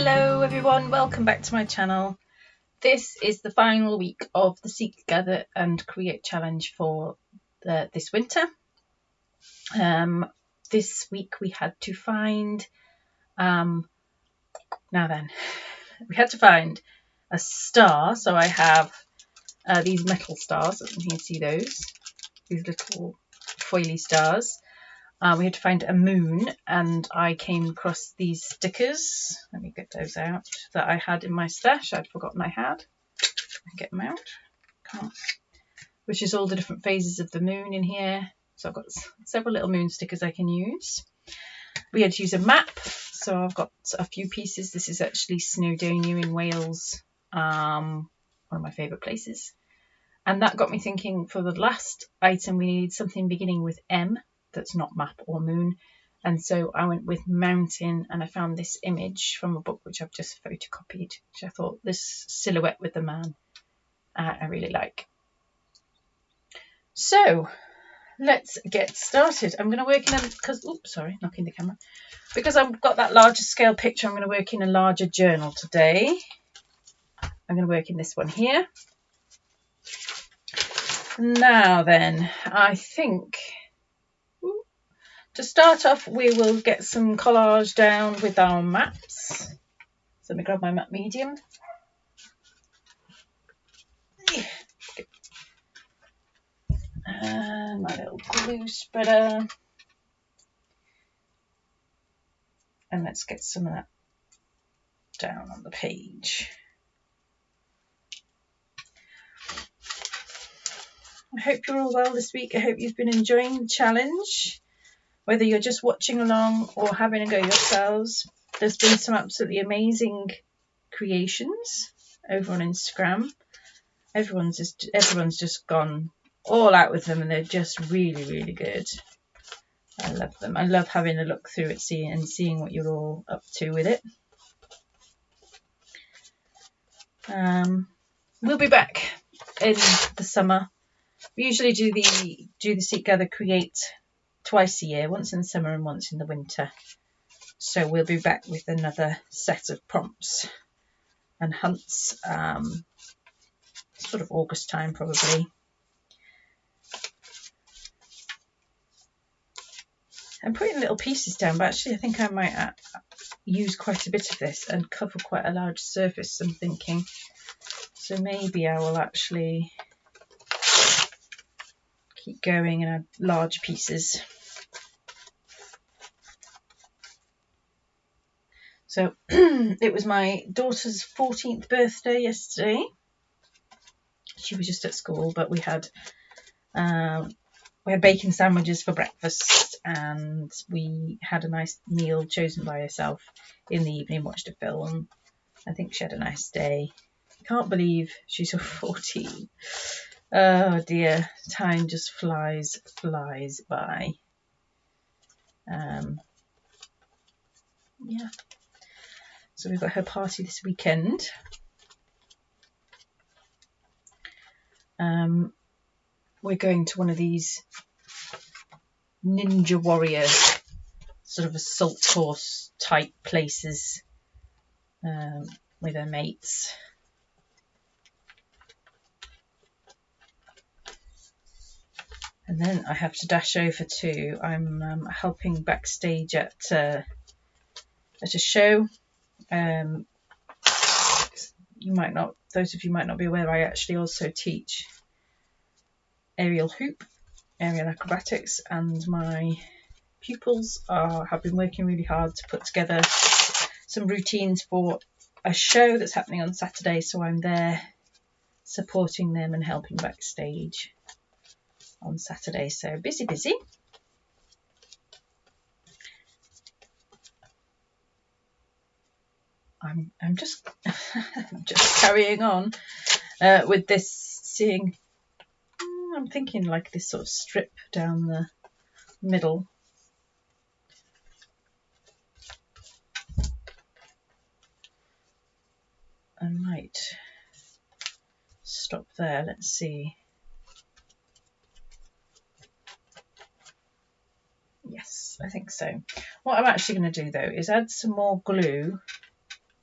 Hello everyone, welcome back to my channel. This is the final week of the Seek, Gather and Create challenge for this winter. This week we had to find, we had to find a star. So I have these metal stars, you can see those, these little foily stars. We had to find a moon, and I came across these stickers. Let me get those out that I had in my stash. I'd forgotten I had. Get them out. Can't. Which is all the different phases of the moon in here. So I've got several little moon stickers I can use. We had to use a map, so I've got a few pieces. This is actually Snowdonia in Wales, one of my favourite places. And that got me thinking, for the last item we needed something beginning with M. That's not map or moon, and so I went with mountain, and I found this image from a book which I've just photocopied, which I thought this silhouette with the man I really like. So let's get started. I'm going to work in knocking the camera, because I've got that larger scale picture. I'm going to work in a larger journal today. I'm going to work in this one here. Now then, I think to start off, we will get some collage down with our maps. So let me grab my map medium. And my little glue spreader. And let's get some of that down on the page. I hope you're all well this week. I hope you've been enjoying the challenge. Whether you're just watching along or having a go yourselves, there's been some absolutely amazing creations over on Instagram. Everyone's just gone all out with them, and they're just really, really good. I love them. I love having a look through it, seeing what you're all up to with it. We'll be back in the summer. We usually do the Seek, Gather, Create twice a year, once in the summer and once in the winter. So we'll be back with another set of prompts and hunts, sort of August time probably. I'm putting little pieces down, but actually I think I might use quite a bit of this and cover quite a large surface, I'm thinking. So maybe I will actually keep going and add large pieces. So it was my daughter's 14th birthday yesterday. She was just at school, but we had bacon sandwiches for breakfast, and we had a nice meal chosen by herself in the evening, watched a film. I think she had a nice day. Can't believe she's 14. Oh dear, time just flies by. Yeah. So we've got her party this weekend. We're going to one of these ninja warrior sort of assault course type places with her mates. And then I have to dash over to, I'm helping backstage at a show. Those of you might not be aware, I actually also teach aerial acrobatics, and my pupils have been working really hard to put together some routines for a show that's happening on Saturday, so I'm there supporting them and helping backstage on Saturday. So busy. I'm just carrying on with this, I'm thinking like this sort of strip down the middle. I might stop there. Let's see. Yes, I think so. What I'm actually going to do though is add some more glue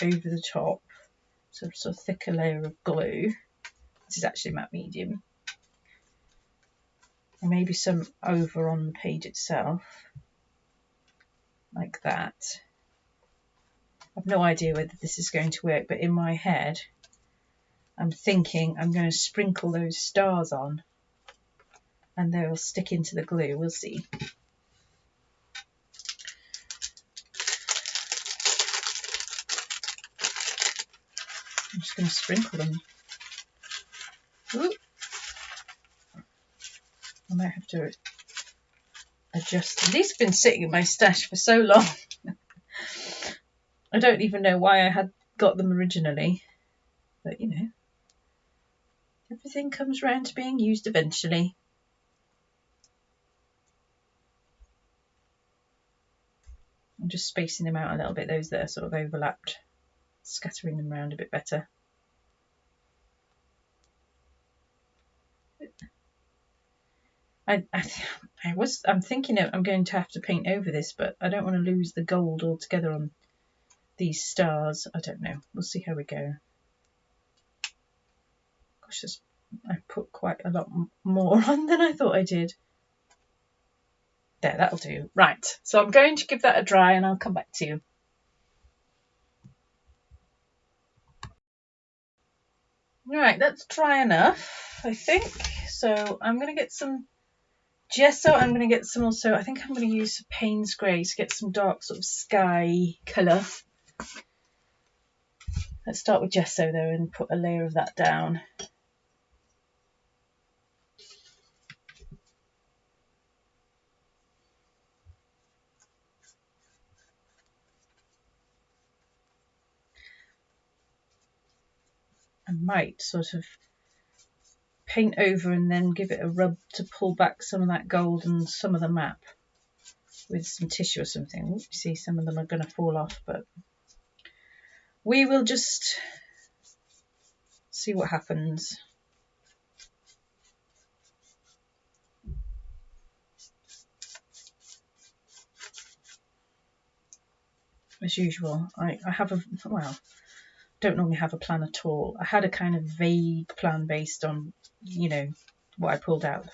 over the top, sort of thicker layer of glue. This is actually matte medium. And maybe some over on the page itself, like that. I've no idea whether this is going to work, but in my head, I'm thinking I'm going to sprinkle those stars on and they'll stick into the glue. We'll see. I'm just going to sprinkle them. Ooh. I might have to adjust. These have been sitting in my stash for so long. I don't even know why I had got them originally, but you know, everything comes round to being used eventually. I'm just spacing them out a little bit, those that are sort of overlapped, scattering them around a bit better. I'm thinking I'm going to have to paint over this, but I don't want to lose the gold altogether on these stars. I don't know. We'll see how we go. Gosh, I put quite a lot more on than I thought I did. There, that'll do. Right, so I'm going to give that a dry and I'll come back to you. Right, that's dry enough, I think. So I'm going to get some gesso. I'm going to get some also, I think I'm going to use Payne's Grey to get some dark sort of sky colour. Let's start with gesso though and put a layer of that down. I might sort of paint over and then give it a rub to pull back some of that gold and some of the map with some tissue or something. Oops, see, some of them are going to fall off, but we will just see what happens. As usual, I have a, well, don't normally have a plan at all. I had a kind of vague plan based on, you know, what I pulled out.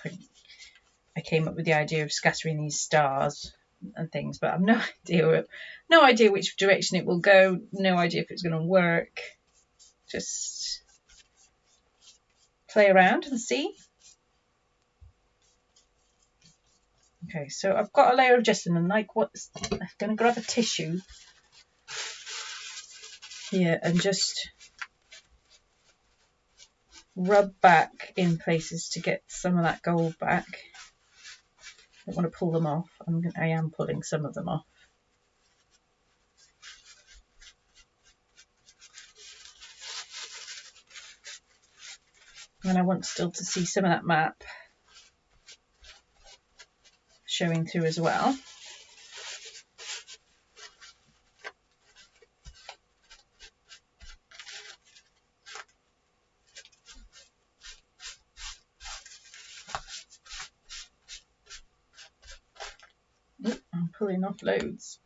I came up with the idea of scattering these stars and things, but I've no idea which direction it will go, no idea if it's going to work. Just play around and see. Okay, so I've got a layer of gesso and I'm going to grab a tissue here and just rub back in places to get some of that gold back. I don't want to pull them off. I am pulling some of them off. And I want still to see some of that map showing through as well. I'm pulling off loads.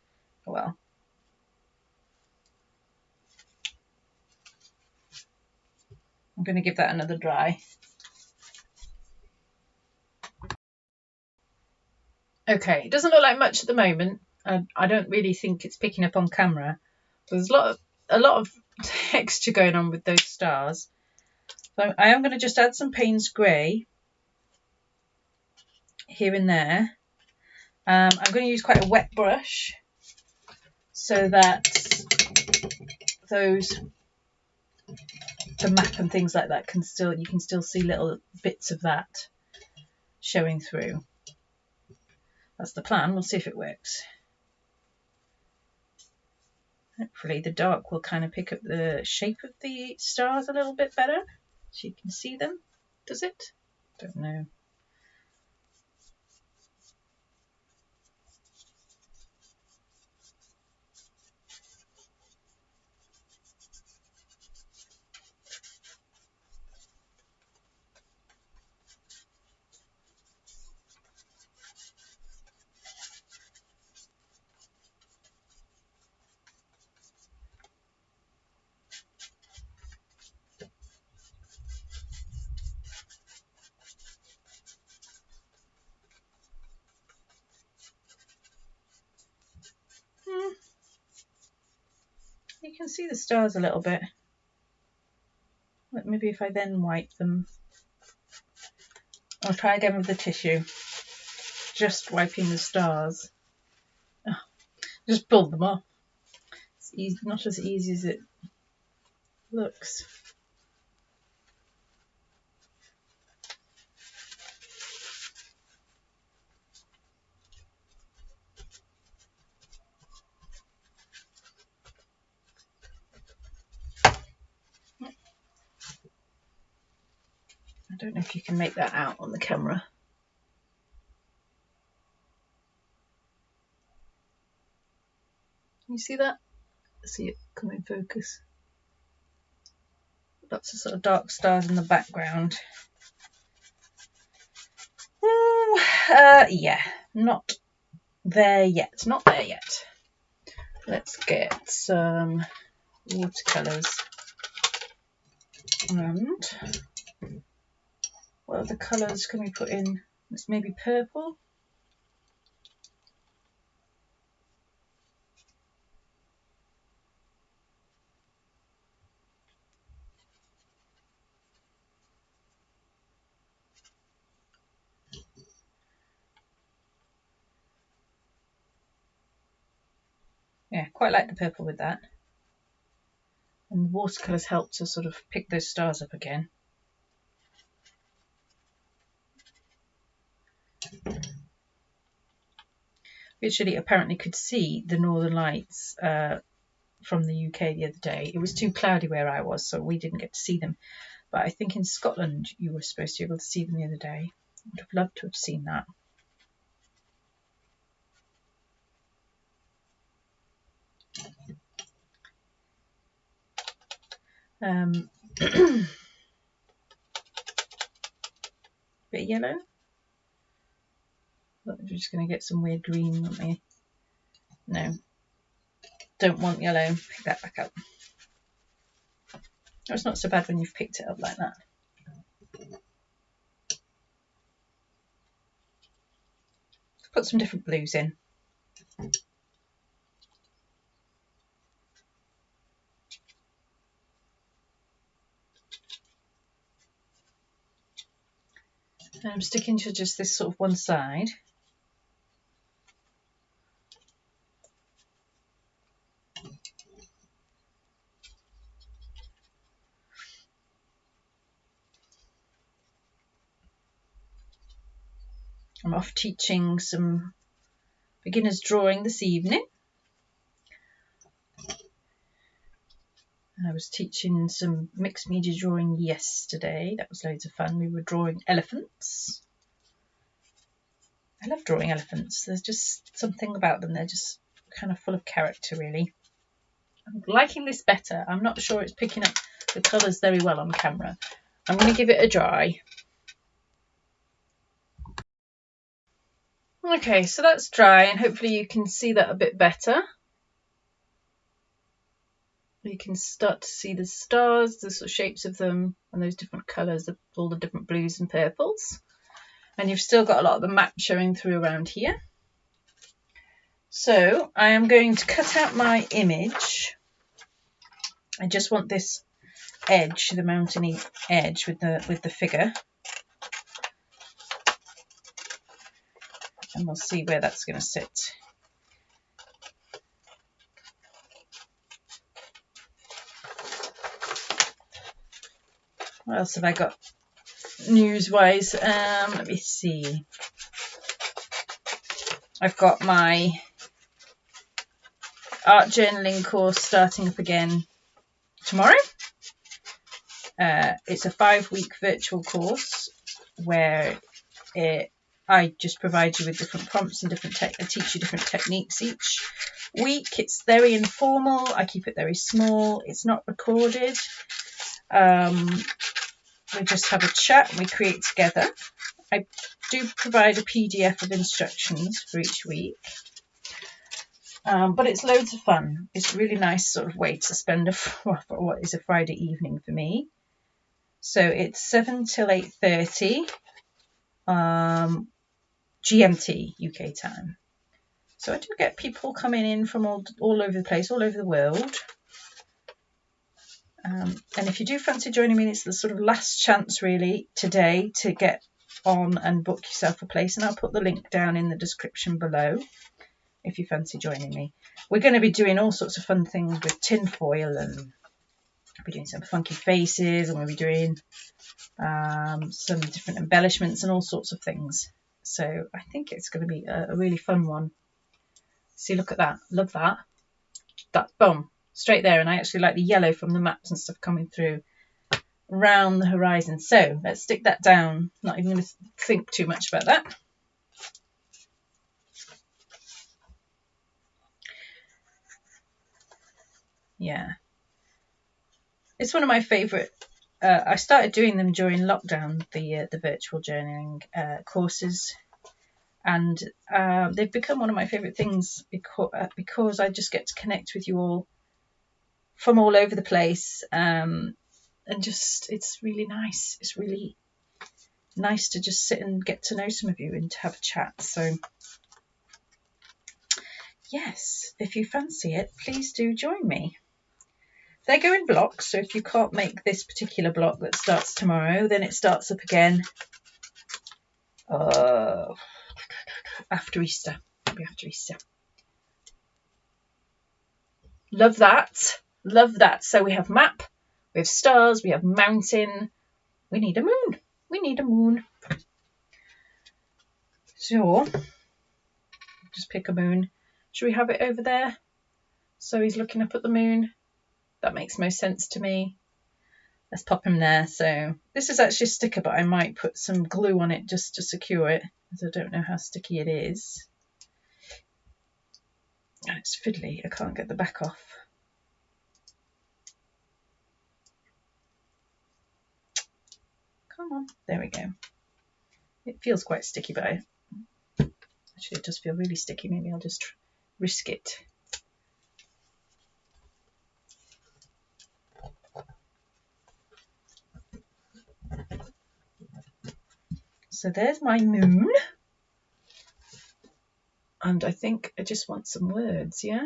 Oh well. I'm going to give that another dry. Okay, it doesn't look like much at the moment. I don't really think it's picking up on camera. There's a lot of texture going on with those stars. So I am going to just add some Payne's Grey here and there. I'm going to use quite a wet brush so that the map and things like that you can still see little bits of that showing through. That's the plan. We'll see if it works. Hopefully the dark will kind of pick up the shape of the stars a little bit better so you can see them. Does it? Don't know. You can see the stars a little bit. Maybe if I then wipe them. I'll try again with the tissue. Just wiping the stars. Oh, just pulled them off. It's easy, not as easy as it looks. I don't know if you can make that out on the camera. Can you see that? See it come in focus. Lots of sort of dark stars in the background. Yeah, not there yet. Not there yet. Let's get some watercolours. And what other colours can we put in? It's maybe purple. Yeah, quite like the purple with that. And the watercolours help to sort of pick those stars up again. We actually apparently could see the Northern Lights from the UK the other day. It was too cloudy where I was, so we didn't get to see them. But I think in Scotland you were supposed to be able to see them the other day. I would have loved to have seen that. Bit of yellow. We're just going to get some weird green, aren't we? No, don't want yellow. Pick that back up. Oh, it's not so bad when you've picked it up like that. Put some different blues in. And I'm sticking to just this sort of one side. I'm off teaching some beginners drawing this evening. I was teaching some mixed media drawing yesterday. That was loads of fun. We were drawing elephants. I love drawing elephants. There's just something about them. They're just kind of full of character, really. I'm liking this better. I'm not sure it's picking up the colours very well on camera. I'm going to give it a dry. Okay, so that's dry, and hopefully you can see that a bit better. You can start to see the stars, the sort of shapes of them, and those different colours of all the different blues and purples. And you've still got a lot of the map showing through around here. So I am going to cut out my image. I just want this edge, the mountainy edge with the figure. And we'll see where that's going to sit. What else have I got news-wise? Let me see. I've got my art journaling course starting up again tomorrow. It's a 5-week virtual course where I just provide you with different prompts and I teach you different techniques each week. It's very informal. I keep it very small. It's not recorded. We just have a chat and we create together. I do provide a PDF of instructions for each week. But it's loads of fun. It's a really nice sort of way to spend what is a Friday evening for me. So it's 7 till 8:30 GMT UK time. So I do get people coming in from all over the place, all over the world. And if you do fancy joining me, it's the sort of last chance really today to get on and book yourself a place, and I'll put the link down in the description below if you fancy joining me. We're going to be doing all sorts of fun things with tin foil, and we'll be doing some funky faces, and we'll be doing some different embellishments and all sorts of things. So I think it's going to be a really fun one. See, look at that. Love that. That, boom, straight there. And I actually like the yellow from the maps and stuff coming through around the horizon. So let's stick that down. Not even going to think too much about that. Yeah. It's one of my favourite. I started doing them during lockdown, the virtual journaling courses. And they've become one of my favourite things because I just get to connect with you all from all over the place. And just, it's really nice. It's really nice to just sit and get to know some of you and to have a chat. So yes, if you fancy it, please do join me. They go in blocks, so if you can't make this particular block that starts tomorrow, then it starts up again after Easter. Maybe after Easter. Love that. Love that. So we have map, we have stars, we have mountain. We need a moon. We need a moon. So just pick a moon. Should we have it over there? So he's looking up at the moon. That makes most sense to me. Let's pop him there. So this is actually a sticker, but I might put some glue on it just to secure it, because I don't know how sticky it is. Oh, it's fiddly. I can't get the back off. Come on. There we go. It feels quite sticky, but actually it does feel really sticky. Maybe I'll just risk it. So there's my moon. And I think I just want some words, yeah?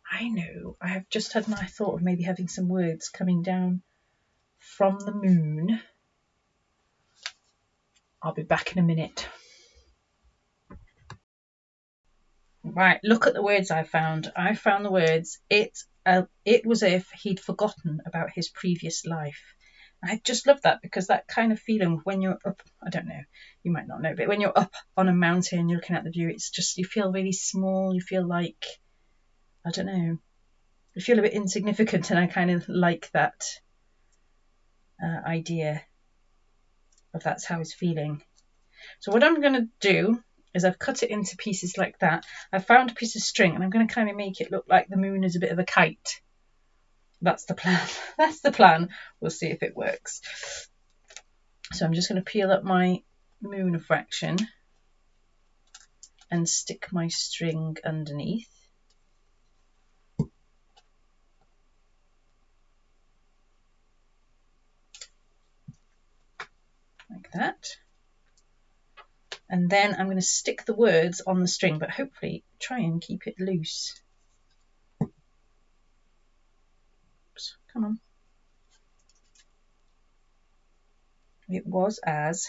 I know. I have just had my thought of maybe having some words coming down from the moon. I'll be back in a minute. Right, look at the words I found. I found the words. It was as if he'd forgotten about his previous life. I just love that, because that kind of feeling when you're up, I don't know, you might not know, but when you're up on a mountain, you're looking at the view, it's just, you feel really small, you feel like, I don't know, you feel a bit insignificant, and I kind of like that idea of that's how he's feeling. So what I'm going to do is I've cut it into pieces like that. I found a piece of string, and I'm going to kind of make it look like the moon is a bit of a kite. That's the plan. That's the plan. We'll see if it works. So I'm just going to peel up my moon fraction and stick my string underneath. Like that. And then I'm going to stick the words on the string, but hopefully try and keep it loose. Oops, come on. It was as,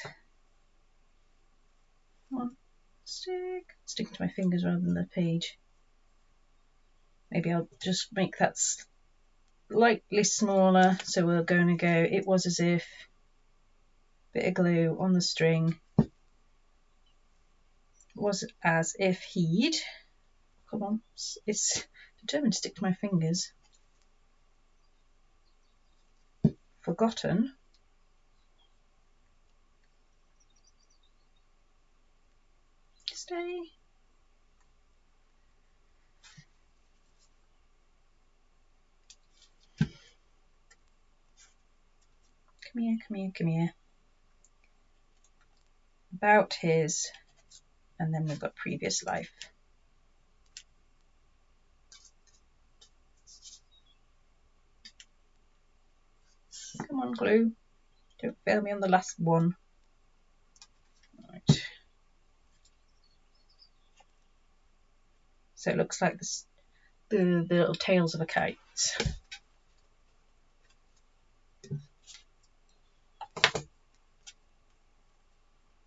come on, stick to my fingers rather than the page. Maybe I'll just make that slightly smaller. So we're going to go, it was as if, bit of glue on the string. Was as if he'd, come on, it's determined to stick to my fingers. Forgotten. Stay. Come here, come here, come here. About his, and then we've got previous life. Come on, glue. Don't fail me on the last one. Right. So it looks like this, the little tails of a kite.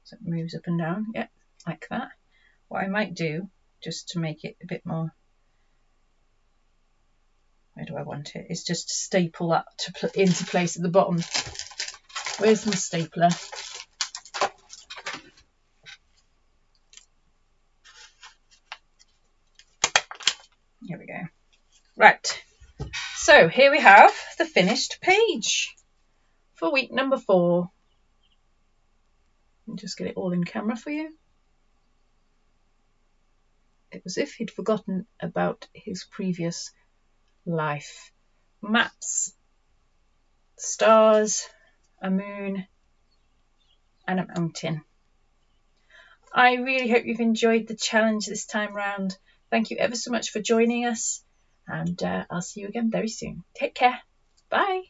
So it moves up and down, yeah, like that. What I might do, just to make it a bit more, where do I want it, is just staple that into place at the bottom. Where's my stapler? Here we go. Right, so here we have the finished page for week number 4. I'll just get it all in camera for you. It was as if he'd forgotten about his previous life. Maps, stars, a moon, and a mountain. I really hope you've enjoyed the challenge this time round. Thank you ever so much for joining us, and I'll see you again very soon. Take care. Bye.